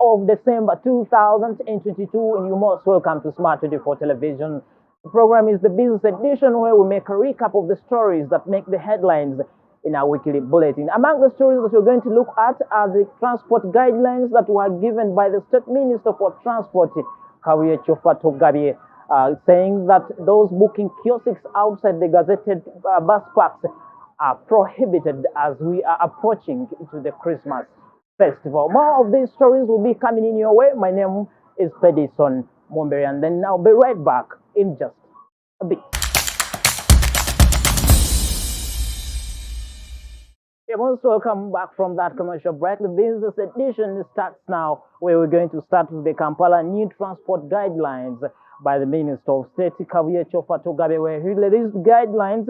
of December 2022, and you're most welcome to Smart 24 Television. The program is the business edition where we make a recap of the stories that make the headlines in our weekly bulletin. Among the stories that we're going to look at are the transport guidelines that were given by the State Minister for Transport, PT4, saying that those booking kiosks outside the gazetted bus parks are prohibited as we are approaching to the Christmas festival. More of these stories will be coming in your way. My name is Pedison Momberi, and then I'll be right back in just a bit. You're most welcome back from that commercial break. The business edition starts now, where we're going to start with the Kampala new transport guidelines by the Minister of State, PT4, where he released guidelines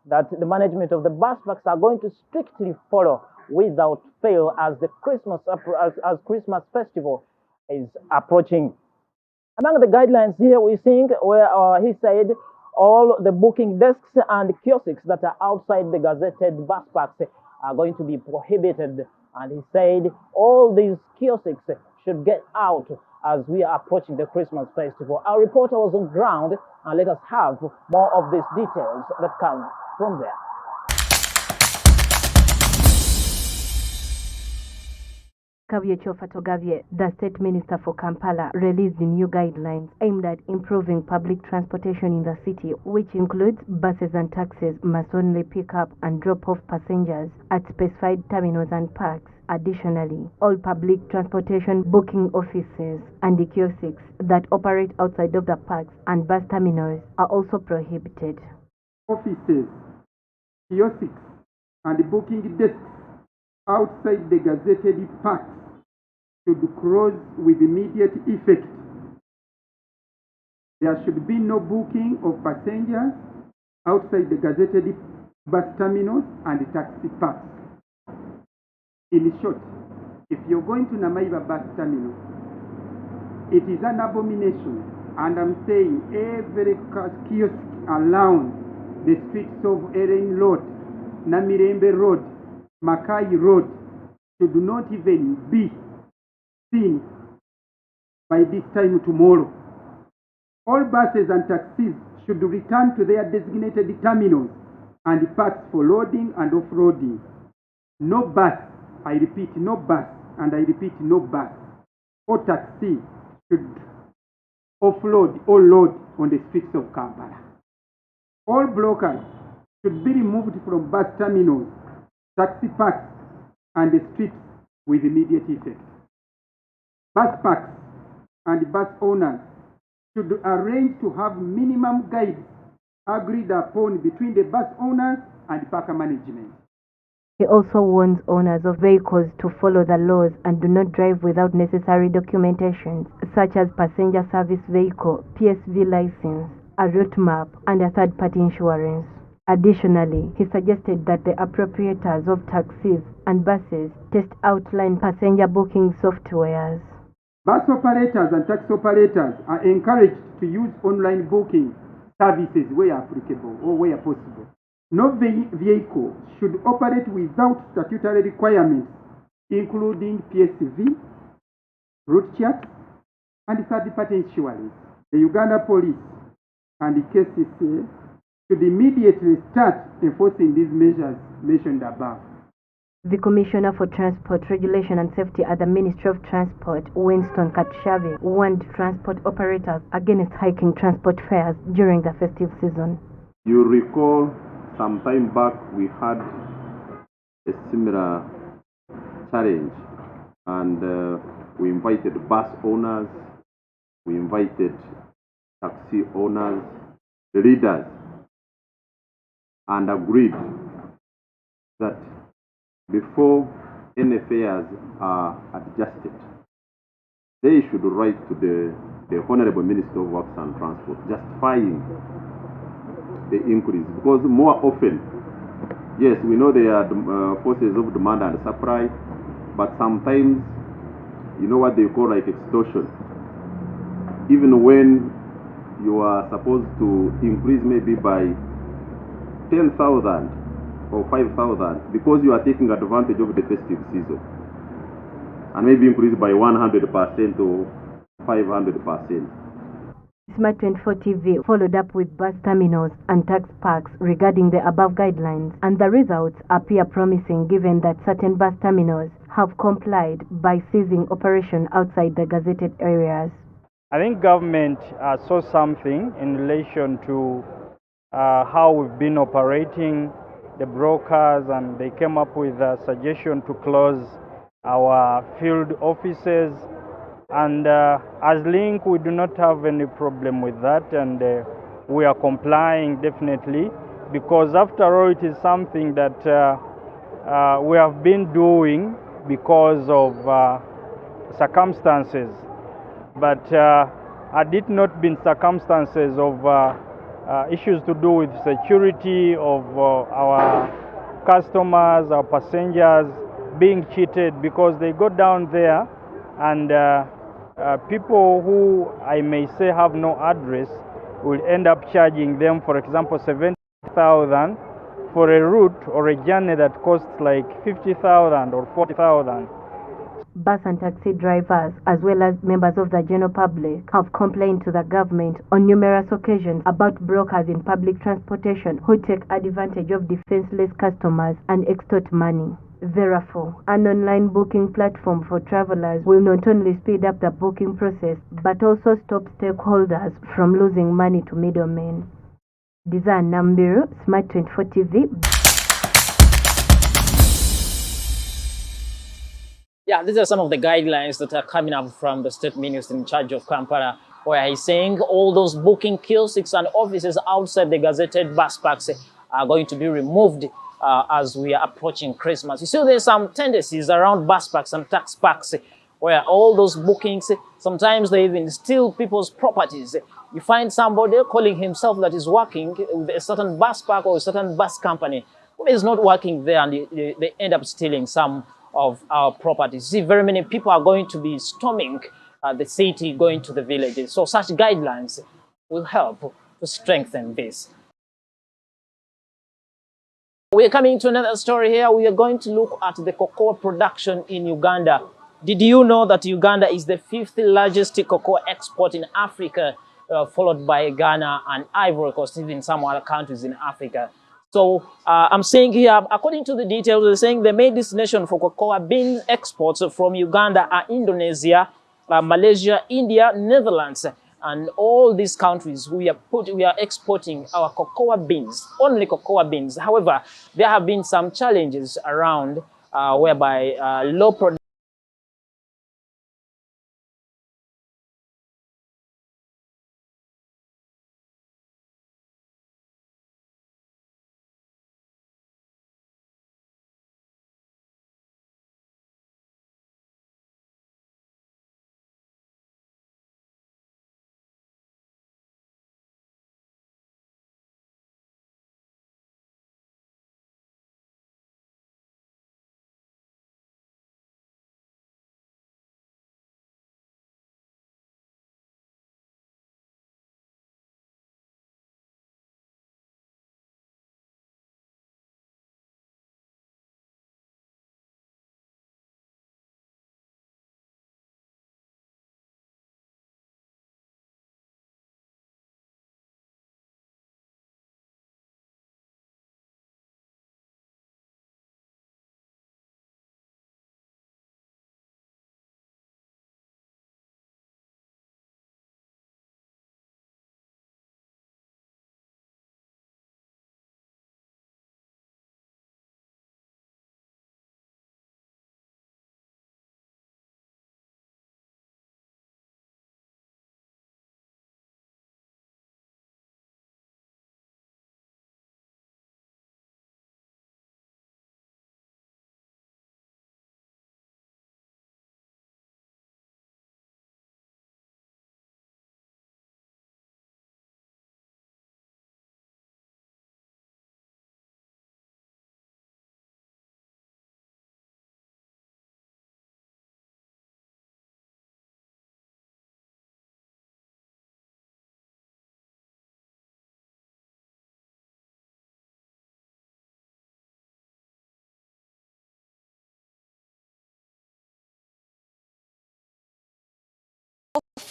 that the management of the bus parks are going to strictly follow without fail as the Christmas festival is approaching. Among the guidelines here, we think where he said all the booking desks and kiosks that are outside the gazetted bus parks are going to be prohibited, and he said all these kiosks should get out as we are approaching the Christmas festival. Our reporter was on ground, and let us have more of these details that come from there. PT4, the State Minister for Kampala, released the new guidelines aimed at improving public transportation in the city, which includes buses and taxis must only pick up and drop off passengers at specified terminals and parks. Additionally, all public transportation booking offices and the kiosks that operate outside of the parks and bus terminals are also prohibited. Offices, kiosks, and booking desks outside the gazetted parks should close with immediate effect. There should be no booking of passengers outside the gazetted bus terminals and taxi parks. In short, if you're going to Namaiba bus terminal, it is an abomination, and I'm saying every kiosk around the streets of Eren Road, Namirembe Road, Makai Road should not even be seen by this time tomorrow. All buses and taxis should return to their designated terminals and parks for loading and off-roading. No bus, I repeat, no bus, and I repeat, no bus or taxi should offload or load on the streets of Kampala. All blockers should be removed from bus terminals, taxi parks, and the streets with immediate effect. Bus parks and bus owners should arrange to have minimum guides agreed upon between the bus owners and park management. He also warns owners of vehicles to follow the laws and do not drive without necessary documentation, such as passenger service vehicle, PSV license, a route map, and a third-party insurance. Additionally, he suggested that the appropriators of taxis and buses test outline passenger booking softwares. Bus operators and taxi operators are encouraged to use online booking services where applicable or where possible. No vehicle should operate without statutory requirements, including PSV, route charts, and third-party insurance. The Uganda Police and the KCCA should immediately start enforcing these measures mentioned above. The Commissioner for Transport, Regulation and Safety at the Ministry of Transport, Winston Katushabe, warned transport operators against hiking transport fares during the festive season. You recall some time back we had a similar challenge, and we invited bus owners, we invited taxi owners, leaders, and agreed that before any fares are adjusted, they should write to the Honorable Minister of Works and Transport justifying the increase, because more often, yes, we know there are forces of demand and supply, but sometimes, you know what they call like extortion. Even when you are supposed to increase maybe by 10,000 or 5,000 because you are taking advantage of the festive season. and maybe increase by 100% or 500%. Smart 24 TV followed up with bus terminals and tax parks regarding the above guidelines, and the results appear promising given that certain bus terminals have complied by ceasing operation outside the gazetted areas. I think government saw something in relation to how we've been operating the brokers, and they came up with a suggestion to close our field offices. And as Link, we do not have any problem with that, and we are complying definitely, because after all, it is something that we have been doing because of circumstances. But had it not been circumstances of issues to do with security of our customers, our passengers being cheated, because they go down there and people who I may say have no address will end up charging them, for example, 70,000 for a route or a journey that costs like 50,000 or 40,000. Bus and taxi drivers, as well as members of the general public, have complained to the government on numerous occasions about brokers in public transportation who take advantage of defenseless customers and extort money. Therefore, an online booking platform for travelers will not only speed up the booking process, but also stop stakeholders from losing money to middlemen. Design Nambiru, Smart 24 TV. Yeah, these are some of the guidelines that are coming up from the state minister in charge of Kampala, where he's saying all those booking kiosks and offices outside the gazetted bus parks are going to be removed as we are approaching Christmas. You see, there's some tendencies around bus parks and tax parks where all those bookings, sometimes they even steal people's properties. You find somebody calling himself that is working with a certain bus park or a certain bus company who is not working there, and they end up stealing some of our properties. See, very many people are going to be storming the city, going to the villages. So such guidelines will help to strengthen this. We are coming to another story here. We are going to look at the cocoa production in Uganda. Did you know that Uganda is the 5th largest cocoa export in Africa, followed by Ghana and Ivory Coast, even some other countries in Africa? So I'm saying here, according to the details, they're saying the main destination for cocoa bean exports from Uganda are Indonesia, Malaysia, India, Netherlands, and all these countries we are exporting our cocoa beans, only cocoa beans. However, there have been some challenges around whereby low production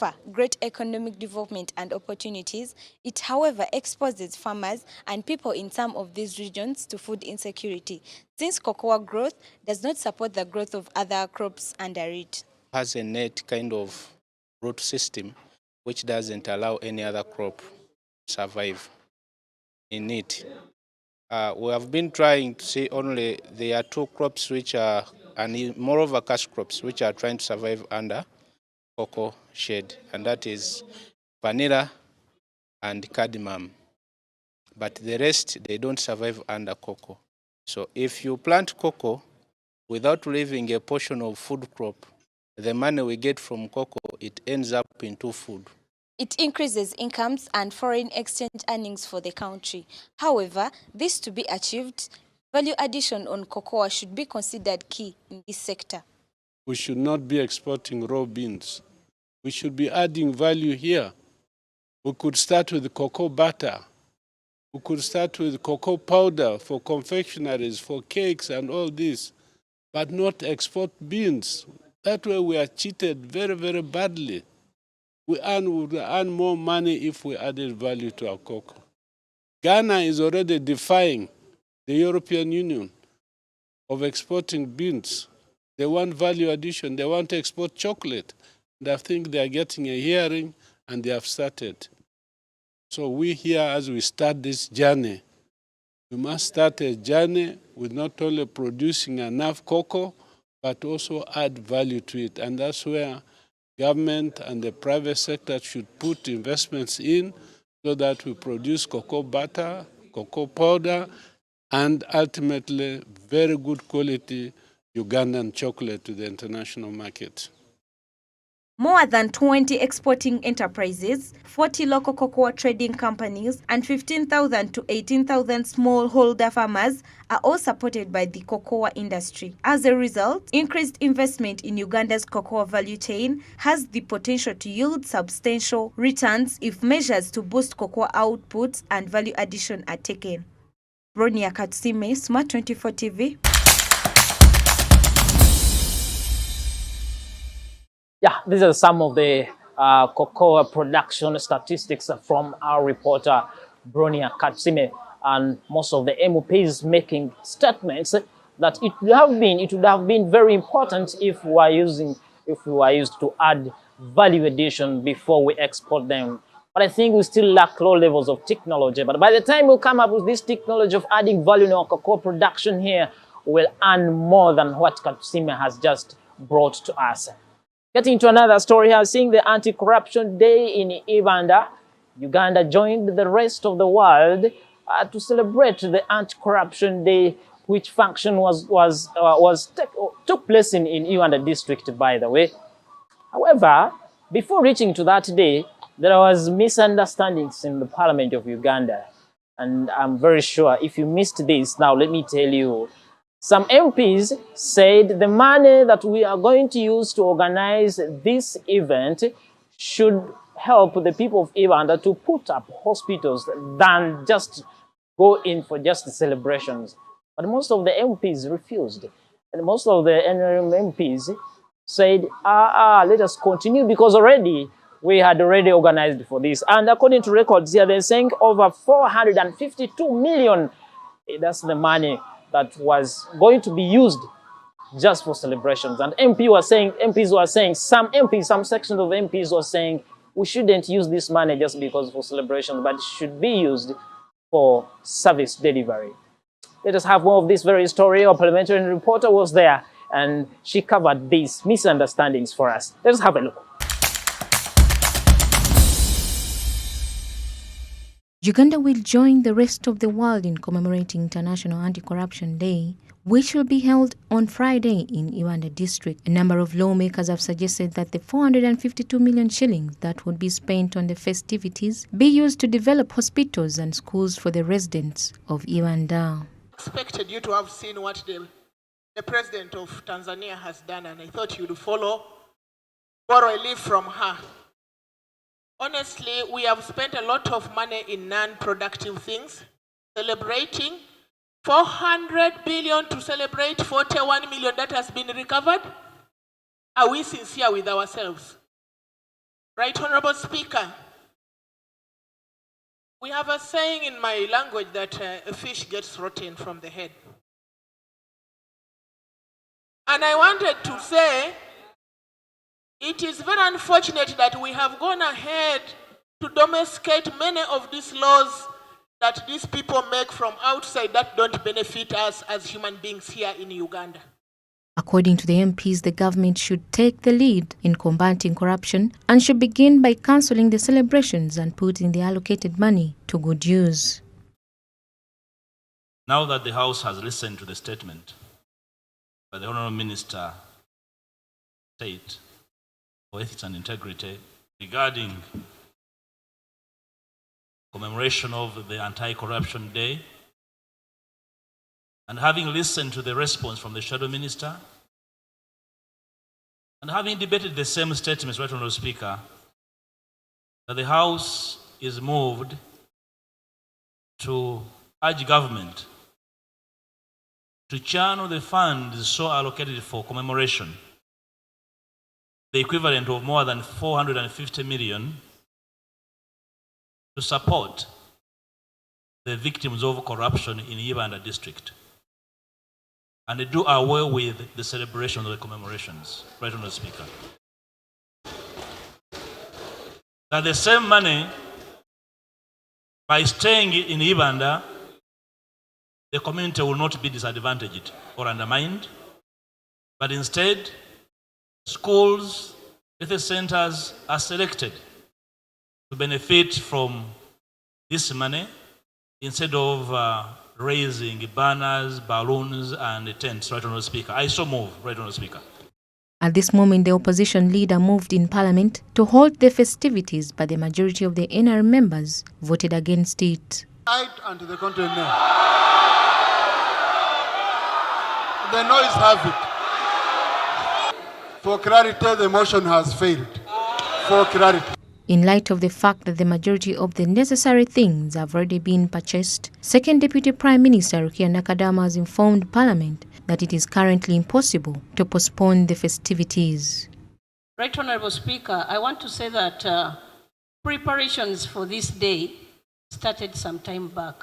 offer great economic development and opportunities, it however exposes farmers and people in some of these regions to food insecurity, since cocoa growth does not support the growth of other crops under it. Has a net kind of root system which doesn't allow any other crop to survive in it. We have been trying to see only there are two crops which are, and moreover cash crops, which are trying to survive under cocoa shade, and that is vanilla and cardamom. But the rest, they don't survive under cocoa. So if you plant cocoa without leaving a portion of food crop, the money we get from cocoa, it ends up into food. It increases incomes and foreign exchange earnings for the country. However, this to be achieved, value addition on cocoa should be considered key in this sector. We should not be exporting raw beans. We should be adding value here. We could start with cocoa butter. We could start with cocoa powder for confectionaries, for cakes and all this, but not export beans. That way we are cheated very, very badly. We would earn more money if we added value to our cocoa. Ghana is already defying the European Union of exporting beans. They want value addition. They want to export chocolate. And I think they are getting a hearing, and they have started. So we here, as we start this journey, we must start a journey with not only producing enough cocoa, but also add value to it. And that's where government and the private sector should put investments in so that we produce cocoa butter, cocoa powder, and ultimately very good quality Ugandan chocolate to the international market. More than 20 exporting enterprises, 40 local cocoa trading companies, and 15,000 to 18,000 smallholder farmers are all supported by the cocoa industry. As a result, increased investment in Uganda's cocoa value chain has the potential to yield substantial returns if measures to boost cocoa output and value addition are taken. Bronia Katsime, Smart 24 TV. Yeah, these are some of the cocoa production statistics from our reporter, Bronia Katsime, and most of the MOPs making statements that it would have been very important if we were used to add value addition before we export them. But I think we still lack low levels of technology. But by the time we come up with this technology of adding value in our cocoa production here, we'll earn more than what Katsime has just brought to us. Getting to another story here, seeing the Anti-Corruption Day in Uganda. Uganda joined the rest of the world to celebrate the Anti-Corruption Day, which function took place in Uganda district, by the way. However, before reaching to that day, there was misunderstandings in the Parliament of Uganda. And I'm very sure if you missed this, now let me tell you. Some MPs said the money that we are going to use to organize this event should help the people of Uganda to put up hospitals than just go in for just the celebrations. But most of the MPs refused. And most of the NRM MPs said, let us continue because we had already organized for this. And according to records here, they're saying over 452 million. That's the money that was going to be used just for celebrations. And MPs were saying, some sections of MPs were saying, we shouldn't use this money just because for celebrations, but it should be used for service delivery. Let us have more of this very story. Our parliamentary reporter was there, and she covered these misunderstandings for us. Let us have a look. Uganda will join the rest of the world in commemorating International Anti-Corruption Day, which will be held on Friday in Uganda district. A number of lawmakers have suggested that the 452 million shillings that would be spent on the festivities be used to develop hospitals and schools for the residents of Uganda. Expected you to have seen what the president of Tanzania has done, and I thought you would borrow a leaf from her. Honestly, we have spent a lot of money in non-productive things, celebrating 400 billion to celebrate 41 million that has been recovered. Are we sincere with ourselves? Right Honorable Speaker, we have a saying in my language that a fish gets rotten from the head. And I wanted to say, it is very unfortunate that we have gone ahead to domesticate many of these laws that these people make from outside that don't benefit us as human beings here in Uganda. According to the MPs, the government should take the lead in combating corruption and should begin by cancelling the celebrations and putting the allocated money to good use. Now that the House has listened to the statement by the Honourable Minister of State for Ethics and Integrity regarding commemoration of the Anti-Corruption Day, and having listened to the response from the Shadow Minister, and having debated the same statements, Right Honourable Speaker, that the House is moved to urge government to channel the funds so allocated for commemoration, the equivalent of more than 450 million, to support the victims of corruption in Ibanda district, and they do away with the celebration of the commemorations. Right Honourable Speaker. That the same money, by staying in Ibanda, the community will not be disadvantaged or undermined, but instead, schools, youth centers are selected to benefit from this money instead of raising banners, balloons, and tents. Right Honourable Speaker. I so move, Right Honourable Speaker. At this moment, the opposition leader moved in Parliament to halt the festivities, but the majority of the NRM members voted against it. Right and to the contrary. The noise have it. For clarity, the motion has failed. For clarity. In light of the fact that the majority of the necessary things have already been purchased, Second Deputy Prime Minister Rukia Nakadama has informed Parliament that it is currently impossible to postpone the festivities. Right Honourable Speaker, I want to say that preparations for this day started some time back,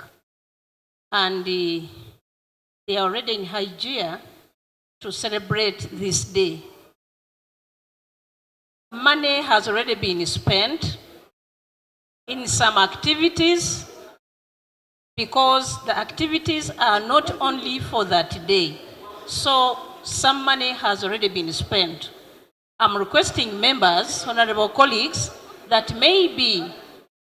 and they are already in high gear to celebrate this day. Money has already been spent in some activities because the activities are not only for that day. So some money has already been spent. I'm requesting members, honorable colleagues, that maybe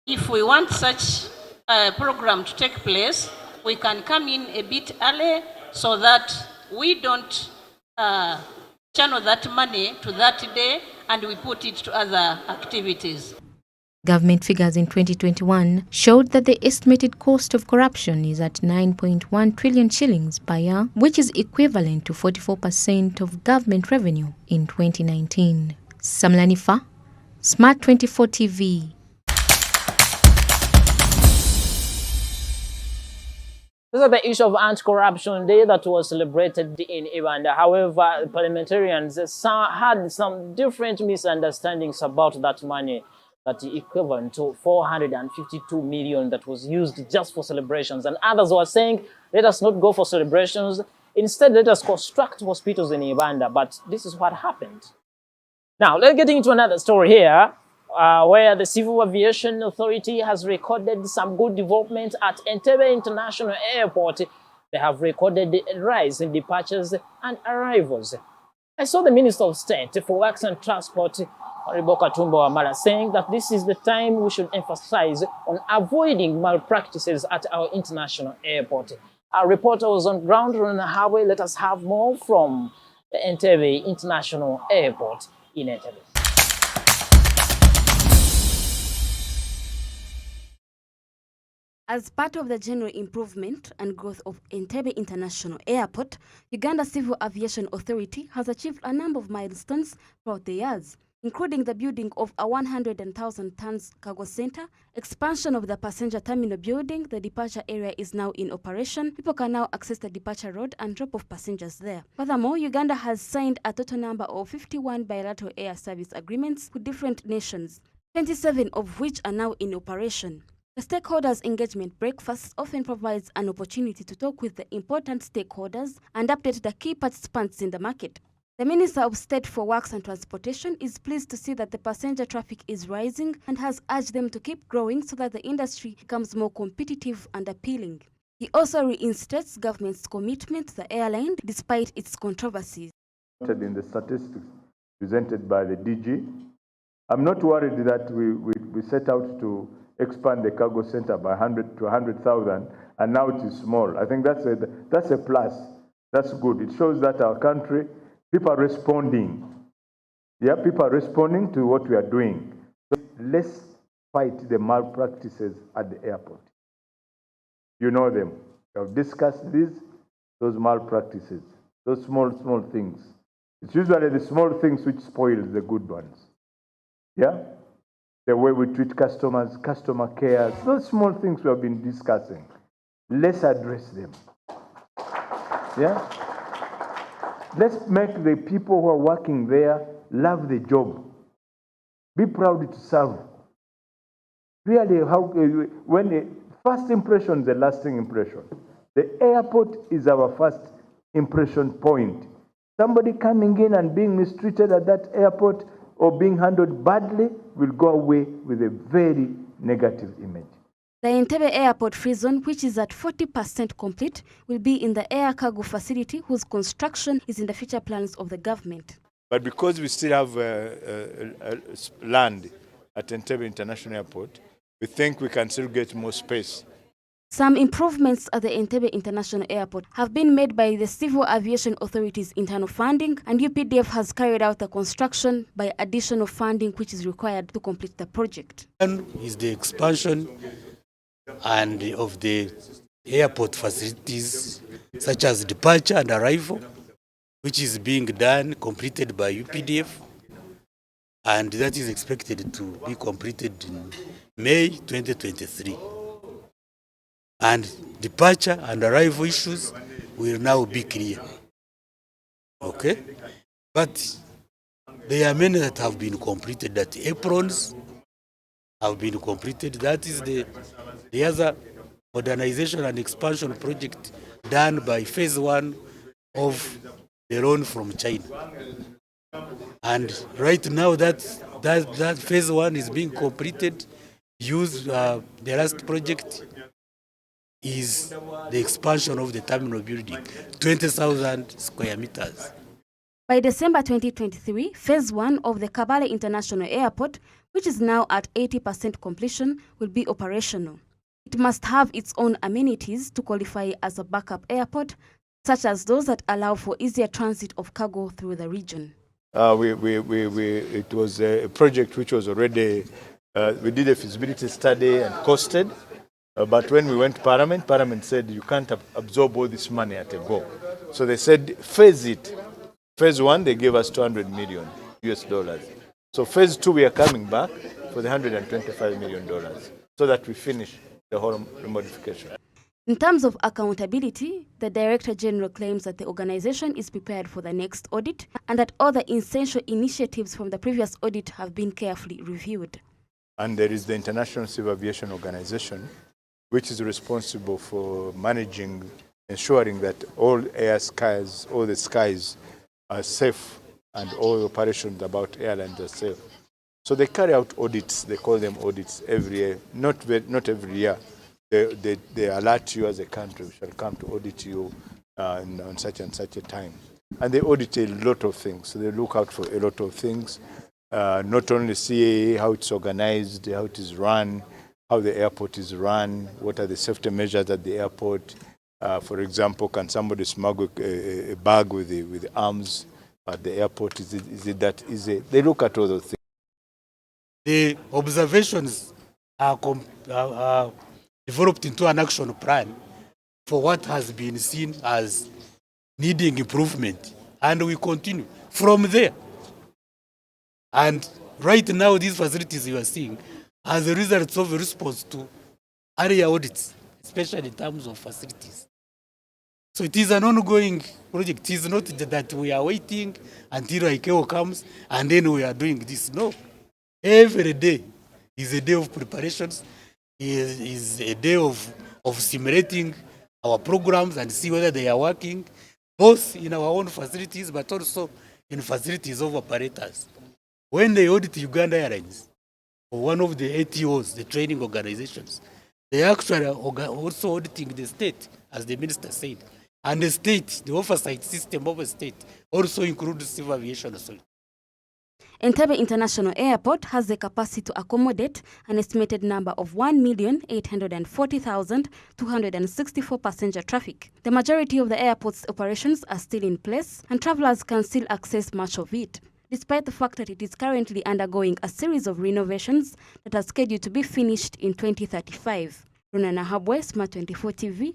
if we want such a program to take place, we can come in a bit early so that we don't channel that money to that day and we put it to other activities. Government figures in 2021 showed that the estimated cost of corruption is at 9.1 trillion shillings per year, which is equivalent to 44% of government revenue in 2019. Samlanifa, Smart 24 TV. This is the issue of Anti-Corruption Day that was celebrated in Uganda. However, parliamentarians had some different misunderstandings about that money, that is equivalent to 452 million that was used just for celebrations. And others were saying, let us not go for celebrations. Instead, let us construct hospitals in Uganda. But this is what happened. Now, let's get into another story here. Where the Civil Aviation Authority has recorded some good development at Entebbe International Airport. They have recorded a rise in departures and arrivals. I saw the Minister of State for Works and Transport, Honorable Katumba Wamala, saying that this is the time we should emphasize on avoiding malpractices at our international airport. Our reporter was on ground on the highway. Let us have more from the Entebbe International Airport in Entebbe. As part of the general improvement and growth of Entebbe International Airport, Uganda Civil Aviation Authority has achieved a number of milestones throughout the years, including the building of a 100,000 tons cargo center, expansion of the passenger terminal building. The departure area is now in operation. People can now access the departure road and drop off passengers there. Furthermore, Uganda has signed a total number of 51 bilateral air service agreements with different nations. 27 of which are now in operation. The Stakeholders Engagement Breakfast often provides an opportunity to talk with the important stakeholders and update the key participants in the market. The Minister of State for Works and Transportation is pleased to see that the passenger traffic is rising and has urged them to keep growing so that the industry becomes more competitive and appealing. He also reinstates government's commitment to the airline despite its controversies. In the statistics presented by the DG, I'm not worried that we set out to expand the cargo center by 100 to 100,000 and now it is small. I think that's a plus. That's good. It shows that our country, people are responding. Yeah, people are responding to what we are doing. So let's fight the malpractices at the airport. You know them. We have discussed those malpractices, those small things. It's usually the small things which spoil the good ones. Yeah? The way we treat customers, customer care, those small things we have been discussing. Let's address them. Yeah? Let's make the people who are working there love the job. Be proud to serve. Really, first impression is the lasting impression. The airport is our first impression point. Somebody coming in and being mistreated at that airport or being handled badly will go away with a very negative image. The Entebbe Airport Free Zone, which is at 40% complete, will be in the air cargo facility whose construction is in the future plans of the government. But because we still have land at Entebbe International Airport, we think we can still get more space. Some improvements at the Entebbe International Airport have been made by the Civil Aviation Authority's internal funding, and UPDF has carried out the construction by additional funding which is required to complete the project. One is the expansion and of the airport facilities such as departure and arrival, which is being done, completed by UPDF, and that is expected to be completed in May 2023. And departure and arrival issues will now be clear. Okay? But there are many that have been completed, that aprons have been completed. That is the other modernization and expansion project done by phase 1 of the loan from China. And right now that phase 1 is being completed. The last project is the expansion of the terminal building, 20,000 square meters. By December 2023, phase 1 of the Kabale International Airport, which is now at 80% completion, will be operational. It must have its own amenities to qualify as a backup airport, such as those that allow for easier transit of cargo through the region. It was a project which was already, we did a feasibility study and costed. But when we went to Parliament said you can't absorb all this money at a go. So they said phase it. Phase 1, they gave us $200 million US. So phase 2, we are coming back for the $125 million so that we finish the whole modification. In terms of accountability, the Director General claims that the organization is prepared for the next audit and that all the essential initiatives from the previous audit have been carefully reviewed. And there is the International Civil Aviation Organization, which is responsible for managing, ensuring that all the skies are safe and all operations about airlines are safe. So they carry out audits, they call them audits every year, not every year. They alert you as a country, we shall come to audit you on such and such a time. And they audit a lot of things, so they look out for a lot of things, not only CAA, how it's organized, how it is run, how the airport is run, what are the safety measures at the airport. For example, can somebody smuggle a bag with arms at the airport? Is it that easy? They look at all those things. The observations are developed into an action plan for what has been seen as needing improvement, and we continue from there. And right now, these facilities you are seeing as a result of a response to area audits, especially in terms of facilities. So it is an ongoing project. It is not that we are waiting until ICAO comes and then we are doing this. No. Every day It's a day of preparations. It's a day of simulating our programs and see whether they are working, both in our own facilities but also in facilities of operators. When they audit Uganda Airlines, or one of the ATOs, the training organizations, they actually are also auditing the state, as the minister said. And the state, the oversight system of the state, also includes civil aviation authority. Entebbe International Airport has the capacity to accommodate an estimated number of 1,840,264 passenger traffic. The majority of the airport's operations are still in place, and travelers can still access much of it, despite the fact that it is currently undergoing a series of renovations that are scheduled to be finished in 2035. Runana Habwe, Smart 24 TV.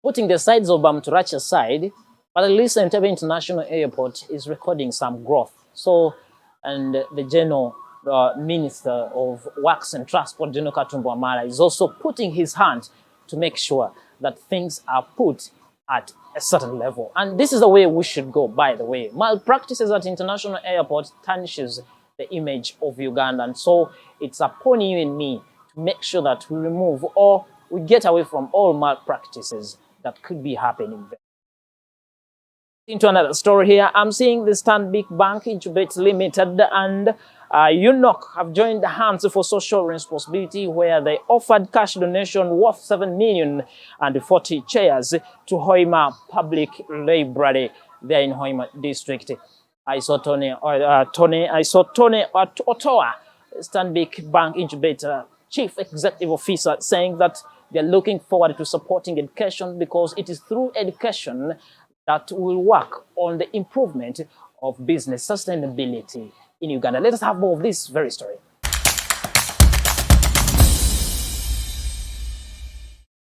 Putting the sides of Bamturacha aside, but at least Entebbe International Airport is recording some growth. So, and the General Minister of Works and Transport, General Katumbo Amara, is also putting his hand to make sure that things are put at a certain level. And this is the way we should go, by the way. Malpractices at international airports tarnishes the image of Uganda. And so it's upon you and me to make sure that we remove or we get away from all malpractices that could be happening there. Into another story here, I'm seeing the Stanbic Bank Incubates Limited and UNOC have joined hands for social responsibility, where they offered cash donation worth 7 million and 40 chairs to Hoima Public Library there in Hoima District. I saw Tony Otoa, Stanbic Bank Incubator Chief Executive Officer, saying that they're looking forward to supporting education because it is through education that will work on the improvement of business sustainability in Uganda. Let us have more of this very story.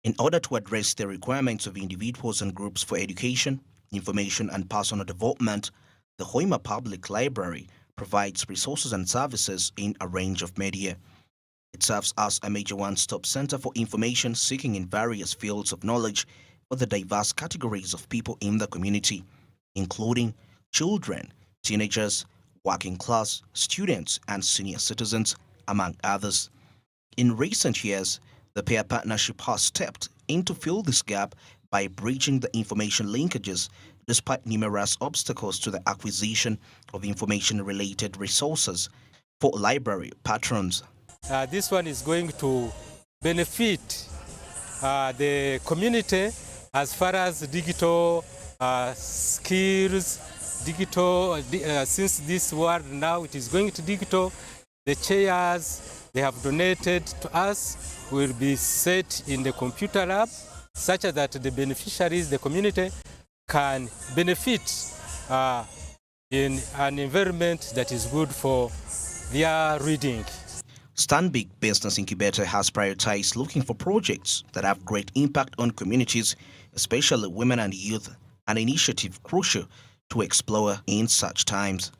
In order to address the requirements of individuals and groups for education, information and personal development, the Hoima Public Library provides resources and services in a range of media. It serves as a major one-stop center for information seeking in various fields of knowledge for the diverse categories of people in the community, including children, teenagers, working class, students, and senior citizens, among others. In recent years, the pair partnership has stepped in to fill this gap by bridging the information linkages despite numerous obstacles to the acquisition of information-related resources for library patrons. This one is going to benefit the community as far as digital skills, since this world now it is going to digital, the chairs they have donated to us will be set in the computer lab such that the beneficiaries, the community, can benefit in an environment that is good for their reading. Stanbic Business Incubator has prioritized looking for projects that have great impact on communities, especially women and youth, an initiative crucial to explore in such times.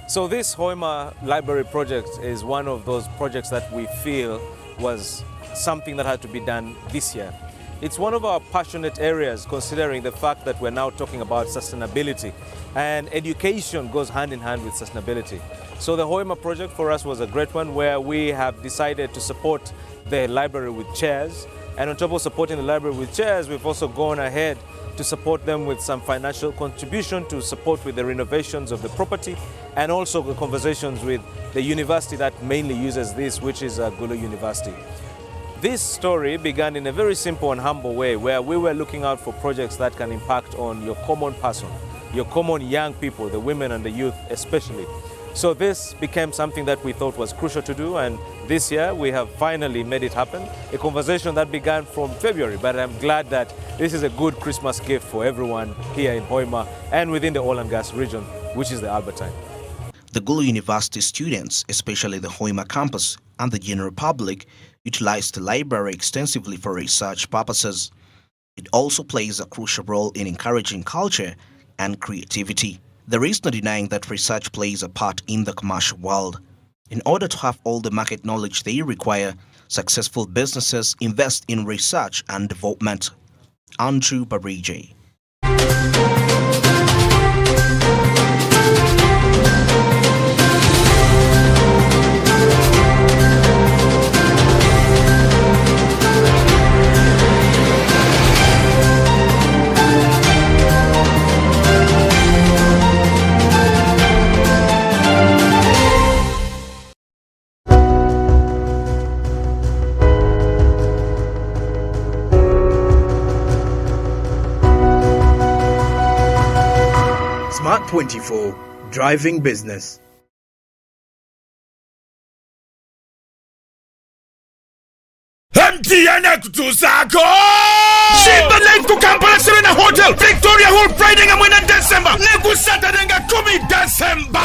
So this Hoima Library project is one of those projects that we feel was something that had to be done this year. It's one of our passionate areas, considering the fact that we're now talking about sustainability, and education goes hand in hand with sustainability. So the Hoima project for us was a great one, where we have decided to support the library with chairs. And on top of supporting the library with chairs, we've also gone ahead to support them with some financial contribution to support with the renovations of the property, and also the conversations with the university that mainly uses this, which is Gulu University. This story began in a very simple and humble way, where we were looking out for projects that can impact on your common person, your common young people, the women and the youth especially. So this became something that we thought was crucial to do, and this year we have finally made it happen. A conversation that began from February, but I'm glad that this is a good Christmas gift for everyone here in Hoima and within the oil and gas region, which is the Albertine. The Gulu University students, especially the Hoima campus and the general public, utilized the library extensively for research purposes. It also plays a crucial role in encouraging culture and creativity. There is no denying that research plays a part in the commercial world. In order to have all the market knowledge they require, successful businesses invest in research and development. Andrew Barije. Smart 24, driving business. MTN kutusako Shimba Life ku Kampala Serena Hotel Victoria Hall Friday nga mwena December Neku Saturday nga 10 December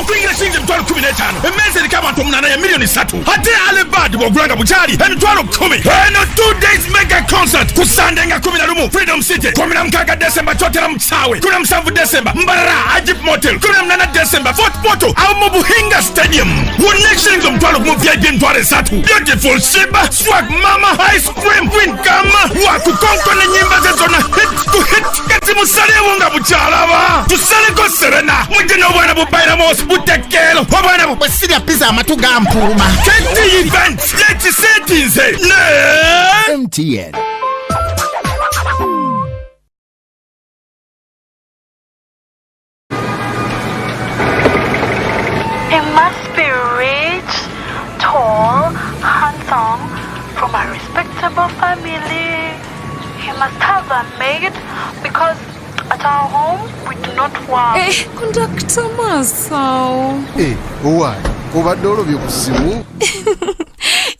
Okuingira shingi mtwalo 15 Emeze lika abantu munana ya milioni 3 Hate alebad wogulanga bujali Mtwalo 10 Eno 2 days mega concert Ku Sunday nga 11 Freedom City 16 December Chotera Mchawe 17 December Mbarara Ajip Motel 18 December Fort Porto au Mubuhinga Stadium Wonexing mtwalo mu VIP mtwale 3 Beautiful Shimba Swag Mama Ice Cream Win Kama Wakukonko ni nyimba zezo na hit to hit Kati musale wunga buchalaba Tusale ko Serena Mujino wana bubaina mos butekelo Wabana bubasiria pizza matuga mpuruma Kenti events Leti setinze Ne MTN He must be rich, tall, handsome, from a respectable family. He must have a maid because at our home we do not work. Conductor Masao. Why? Overdolo byokusimu.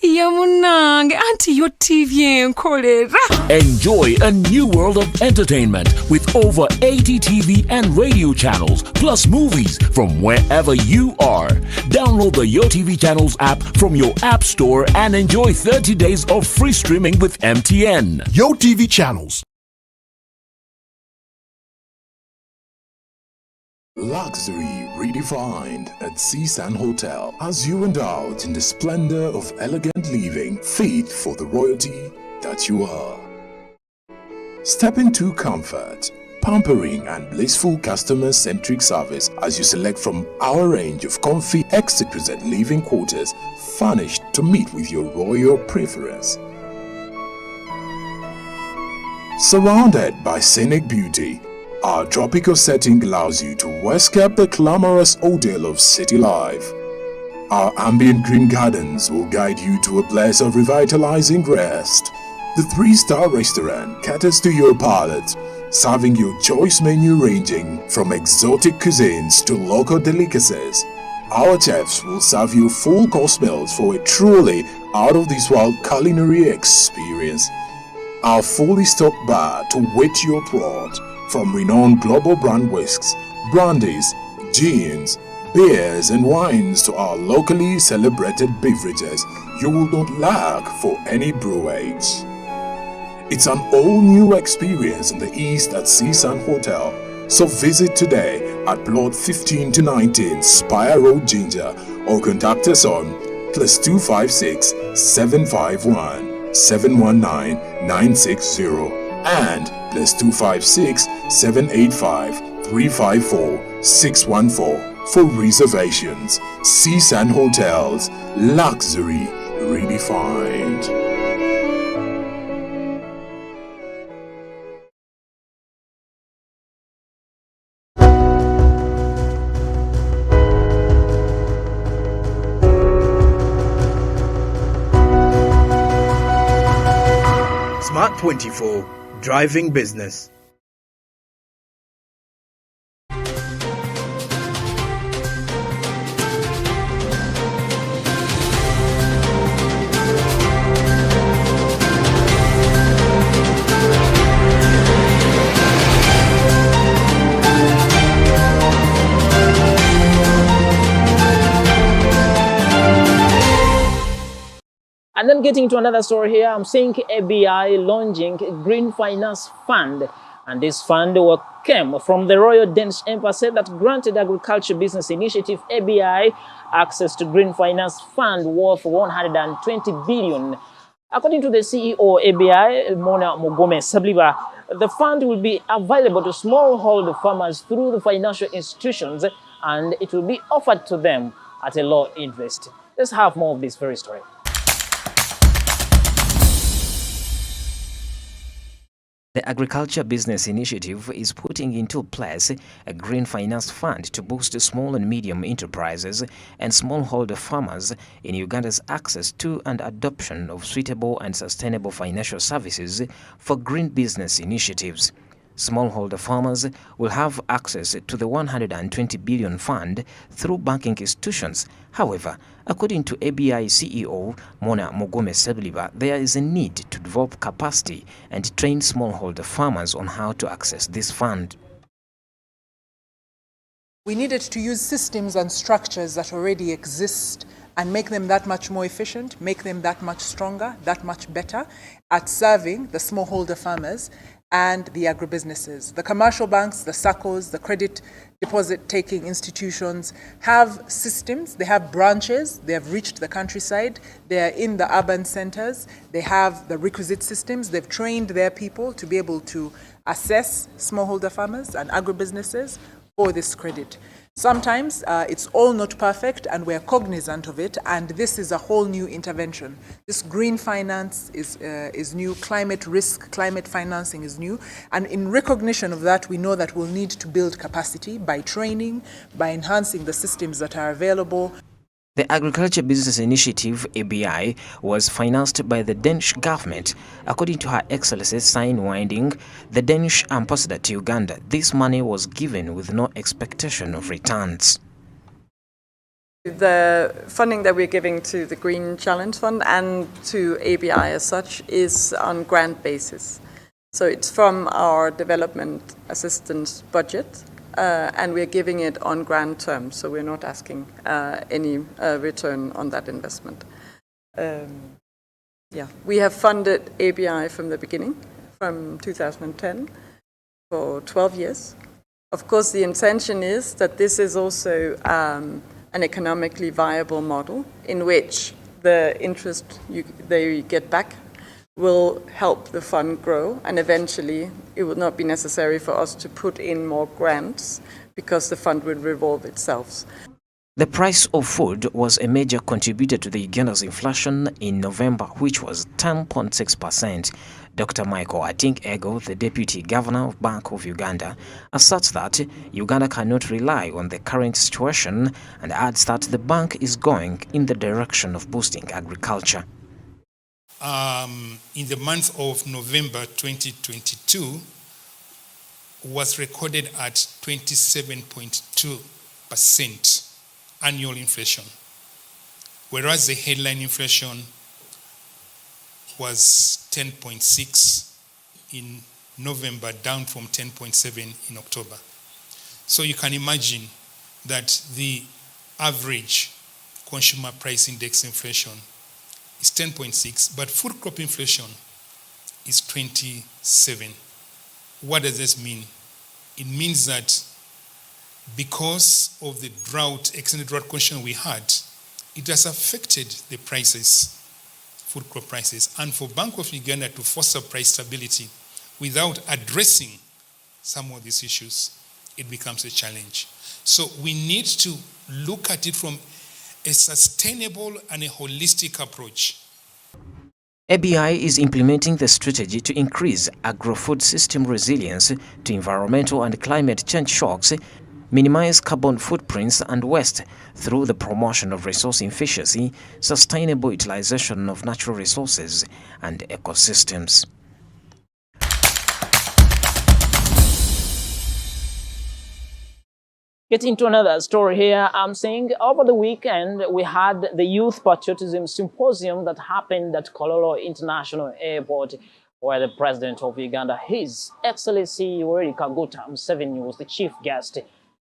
Yamunang, anti your TV enkolera. Enjoy a new world of entertainment with over 80 TV and radio channels, plus movies from wherever you are. Download the YoTV Channels app from your app store and enjoy 30 days of free streaming with MTN. YoTV Channels. Luxury redefined at Seasan Hotel as you indulge in the splendor of elegant living fit for the royalty that you are. Step into comfort, pampering and blissful customer-centric service as you select from our range of comfy exquisite living quarters furnished to meet with your royal preference. Surrounded by scenic beauty, our tropical setting allows you to escape the glamorous ordeal of city life. Our ambient green gardens will guide you to a place of revitalizing rest. The 3-star restaurant caters to your palate, serving your choice menu ranging from exotic cuisines to local delicacies. Our chefs will serve you full-course meals for a truly out-of-this-world culinary experience. Our fully stocked bar to whet your throat, from renowned global brand whisks, brandies, gins, beers and wines to our locally celebrated beverages, you will not lack for any brewage. It's an all-new experience in the East at Seasan Hotel. So visit today at plot 15 to 19 Spire Road, Ginger, or contact us on +256 751 719 960 and +256 785 354 614 for reservations. Seasan Hotels, luxury redefined. Smart 24, driving business. And then getting to another story here, I'm seeing ABI launching Green Finance Fund. And this fund came from the Royal Danish Embassy that granted Agriculture Business Initiative ABI access to Green Finance Fund worth 120 billion. According to the CEO ABI, Mona Mogome Sabliba, the fund will be available to smallholder farmers through the financial institutions, and it will be offered to them at a low interest. Let's have more of this very story. The Agriculture Business Initiative is putting into place a green finance fund to boost small and medium enterprises and smallholder farmers in Uganda's access to and adoption of suitable and sustainable financial services for green business initiatives. Smallholder farmers will have access to the 120 billion fund through banking institutions. However, according to ABI CEO Mona Mogome Sebliba, there is a need to develop capacity and train smallholder farmers on how to access this fund. We needed to use systems and structures that already exist and make them that much more efficient, make them that much stronger, that much better at serving the smallholder farmers and the agribusinesses. The commercial banks, the SACCOs, the credit deposit-taking institutions have systems, they have branches, they have reached the countryside, they are in the urban centers, they have the requisite systems, they've trained their people to be able to assess smallholder farmers and agribusinesses for this credit. Sometimes it's all not perfect and we're cognizant of it, and this is a whole new intervention. This green finance is new, climate risk, climate financing is new, and in recognition of that, we know that we'll need to build capacity by training, by enhancing the systems that are available. The Agriculture Business Initiative, ABI, was financed by the Danish government. According to Her Excellency Sign Winding, the Danish ambassador to Uganda, this money was given with no expectation of returns. The funding that we're giving to the Green Challenge Fund and to ABI as such is on grant basis. So it's from our development assistance budget. And we're giving it on grant terms, so we're not asking any return on that investment. We have funded ABI from the beginning, from 2010, for 12 years. Of course, the intention is that this is also an economically viable model in which the interest they get back will help the fund grow, and eventually it will not be necessary for us to put in more grants because the fund will revolve itself. The price of food was a major contributor to the Uganda's inflation in November, which was 10.6%. Dr. Michael Atink-Ego, the Deputy Governor of Bank of Uganda, asserts that Uganda cannot rely on the current situation and adds that the bank is going in the direction of boosting agriculture. In the month of November 2022 was recorded at 27.2% annual inflation, whereas the headline inflation was 10.6 in November, down from 10.7 in October. So you can imagine that the average consumer price index inflation is 10.6, but food crop inflation is 27. What does this mean? It means that because of the drought, extended drought condition we had, it has affected the prices, food crop prices. And for Bank of Uganda to foster price stability without addressing some of these issues, it becomes a challenge. So we need to look at it from a sustainable and a holistic approach. ABI is implementing the strategy to increase agro-food system resilience to environmental and climate change shocks, minimize carbon footprints and waste through the promotion of resource efficiency, sustainable utilization of natural resources and ecosystems. Getting to another story here, I'm saying over the weekend we had the Youth Patriotism Symposium that happened at Kololo International Airport, where the President of Uganda, His Excellency Yoweri Kaguta Museveni, was the chief guest.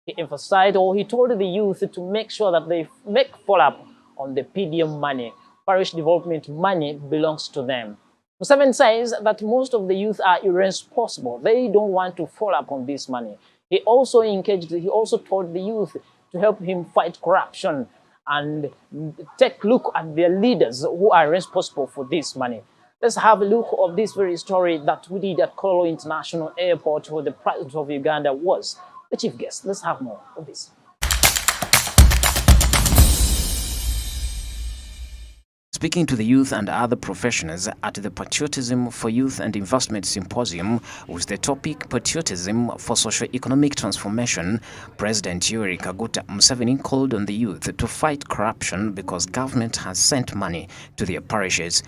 He emphasized, or he told the youth to make sure that they make follow-up on the PDM money. Parish development money belongs to them. Museveni says that most of the youth are irresponsible. They don't want to follow up on this money. He also told the youth to help him fight corruption and take a look at their leaders who are responsible for this money. Let's have a look of this very story that we did at Kololo International Airport, where the President of Uganda was the chief guest. Let's have more of this. Speaking to the youth and other professionals at the Patriotism for Youth and Investment Symposium with the topic Patriotism for Socio-Economic Transformation, President Yoweri Kaguta Museveni called on the youth to fight corruption because government has sent money to their parishes.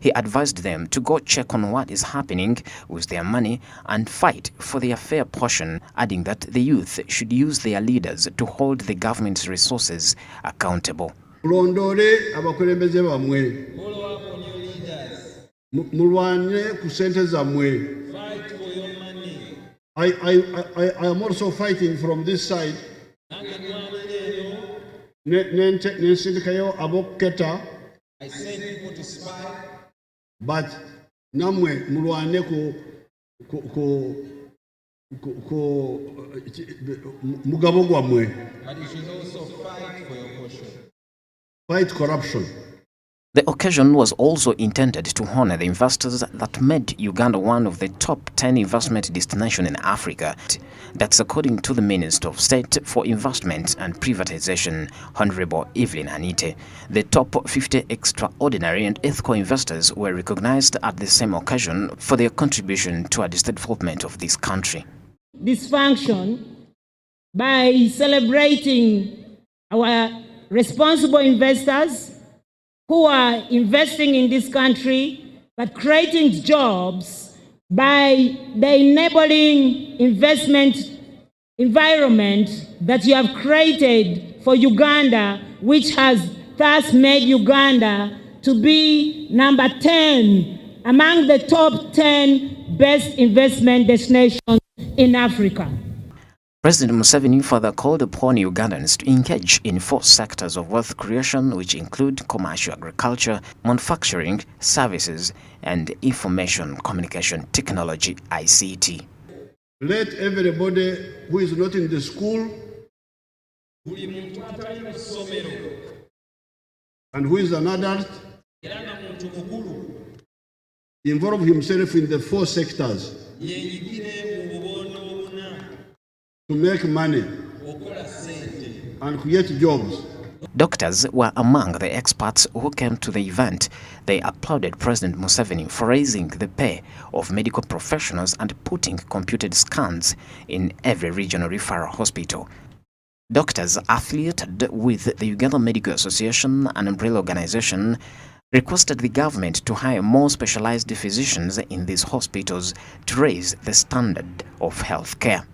He advised them to go check on what is happening with their money and fight for their fair portion, adding that the youth should use their leaders to hold the government's resources accountable. Mulondole abakulembeze bamwe mulwane ku sente zammwe. I am also fighting from this side. Nensindikayo aboketa. I send people to spy. But namwe mulwane ku mugabo gwamwe. But you should also fight for your portion. Fight corruption. The occasion was also intended to honor the investors that made Uganda one of the top 10 investment destinations in Africa. That's according to the Minister of State for Investment and Privatization, Honorable Evelyn Anite. The top 50 extraordinary and ethical investors were recognized at the same occasion for their contribution towards the development of this country. This function, by celebrating our responsible investors who are investing in this country, but creating jobs by the enabling investment environment that you have created for Uganda, which has thus made Uganda to be number 10 among the top 10 best investment destinations in Africa. President Museveni further called upon Ugandans to engage in 4 sectors of wealth creation, which include commercial agriculture, manufacturing, services, and information communication technology, ICT. Let everybody who is not in the school and who is an adult involve himself in the 4 sectors to make money and create jobs. Doctors were among the experts who came to the event. They applauded President Museveni for raising the pay of medical professionals and putting computed scans in every regional referral hospital. Doctors affiliated with the Uganda Medical Association, an umbrella organization, requested the government to hire more specialized physicians in these hospitals to raise the standard of health care.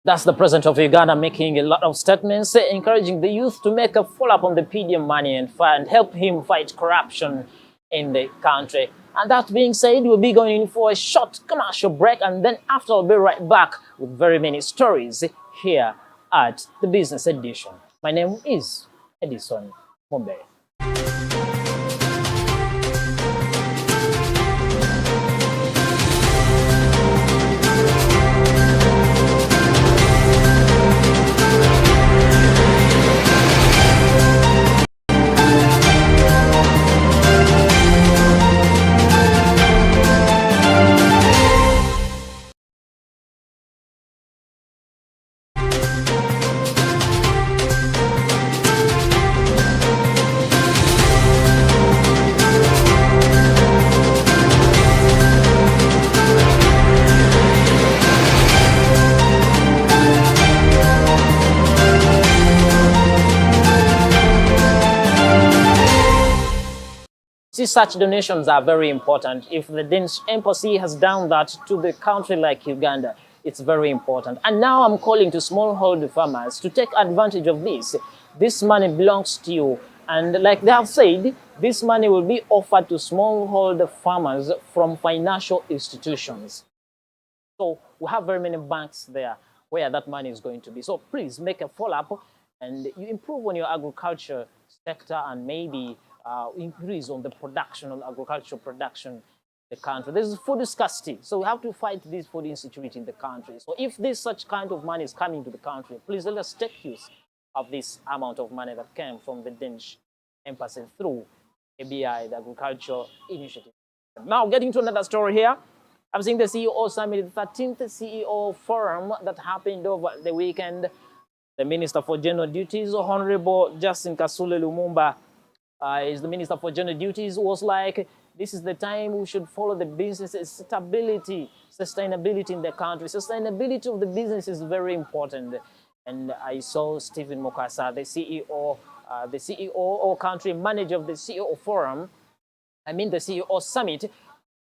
That's the president of Uganda making a lot of statements, encouraging the youth to make a follow-up on the PDM money and help him fight corruption in the country. And that being said, we'll be going in for a short commercial break, and then after I'll be right back with very many stories here at the Business Edition. My name is Edison Mombe. See, such donations are very important. If the Danish embassy has done that to the country like Uganda, it's very important. And now I'm calling to smallholder farmers to take advantage of this. This money belongs to you. And like they have said, this money will be offered to smallholder farmers from financial institutions. So we have very many banks there where that money is going to be. So please make a follow-up and you improve on your agriculture sector and maybe increase on the production of agricultural production in the country. There's food scarcity, so we have to fight this food insecurity in the country. So if this such kind of money is coming to the country, please let us take use of this amount of money that came from the Danish embassy through ABI, the Agriculture Initiative. Now getting to another story here. I'm seeing the CEO Summit, the 13th CEO Forum that happened over the weekend. The Minister for General Duties, Honorable Justin Kasule Lumumba, is the Minister for General Duties, was like, this is the time we should follow the business stability, sustainability in the country. Sustainability of the business is very important. And I saw Stephen Mukasa, the CEO or country manager of the CEO Forum, the CEO Summit,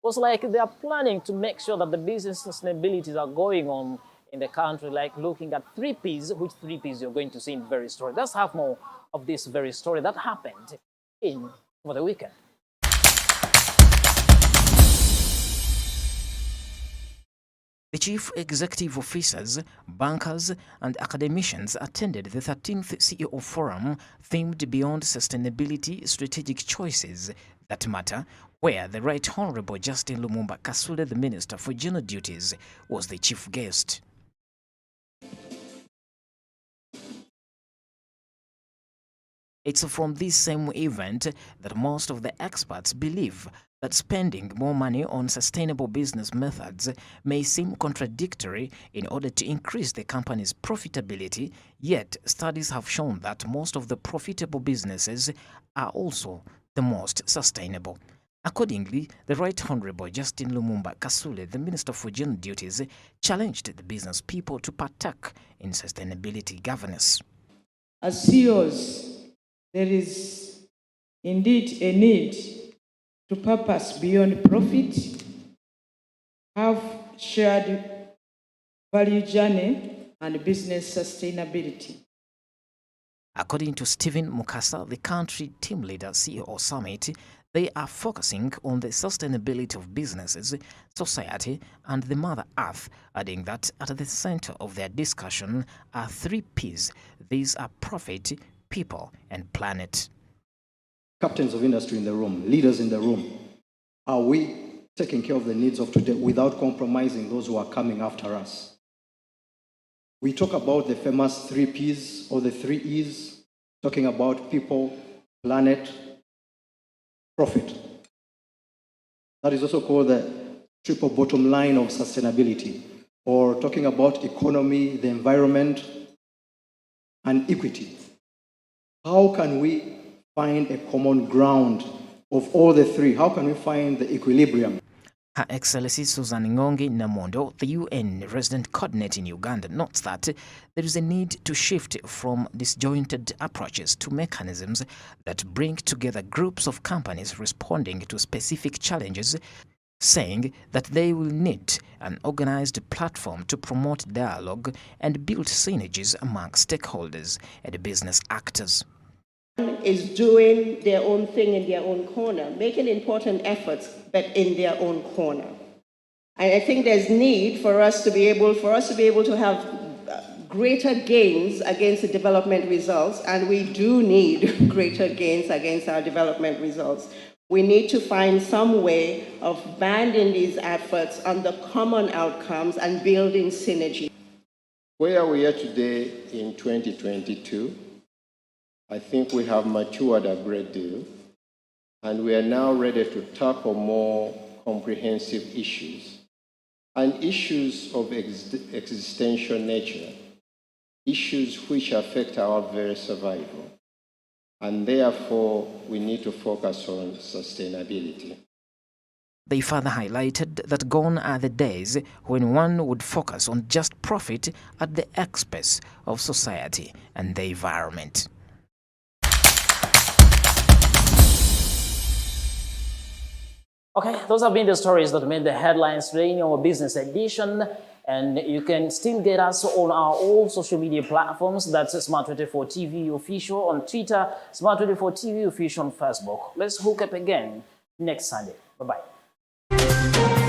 was like they are planning to make sure that the business sustainabilities are going on in the country, like looking at 3 Ps, which 3 Ps you're going to see in the very story. Let's have more of this very story that happened over the weekend. The chief executive officers, bankers, and academicians attended the 13th CEO Forum themed Beyond Sustainability Strategic Choices That Matter, where the Right Honorable Justin Lumumba Kasule, the Minister for General Duties, was the chief guest. It's from this same event that most of the experts believe that spending more money on sustainable business methods may seem contradictory in order to increase the company's profitability, yet studies have shown that most of the profitable businesses are also the most sustainable. Accordingly, the Right Honorable Justin Lumumba Kasule, the Minister for General Duties, challenged the business people to partake in sustainability governance. As CEOs, there is indeed a need to purpose beyond profit, have shared value journey, and business sustainability. According to Stephen Mukasa, the country team leader CEO Summit, they are focusing on the sustainability of businesses, society, and the Mother Earth, adding that at the center of their discussion are 3 Ps. These are profit, people, and planet. Captains of industry in the room, leaders in the room, are we taking care of the needs of today without compromising those who are coming after us? We talk about the famous 3 Ps or the 3 Es, talking about people, planet, profit. That is also called the triple bottom line of sustainability, or talking about economy, the environment, and equity. How can we find a common ground of all the 3? How can we find the equilibrium? Her Excellency Susan Ngongi Namondo, the UN resident coordinator in Uganda, notes that there is a need to shift from disjointed approaches to mechanisms that bring together groups of companies responding to specific challenges, saying that they will need an organized platform to promote dialogue and build synergies among stakeholders and business actors. Is doing their own thing in their own corner, making important efforts, but in their own corner. And I think there's need for us to be able to have greater gains against the development results, and we do need greater gains against our development results. We need to find some way of banding these efforts on the common outcomes and building synergy. Where we are today in 2022, I think we have matured a great deal, and we are now ready to tackle more comprehensive issues, and issues of existential nature, issues which affect our very survival, and therefore we need to focus on sustainability. They further highlighted that gone are the days when one would focus on just profit at the expense of society and the environment. Okay, those have been the stories that made the headlines today in our business edition. And you can still get us on our all social media platforms. That's Smart24 TV Official on Twitter, Smart24 TV Official on Facebook. Let's hook up again next Sunday. Bye-bye.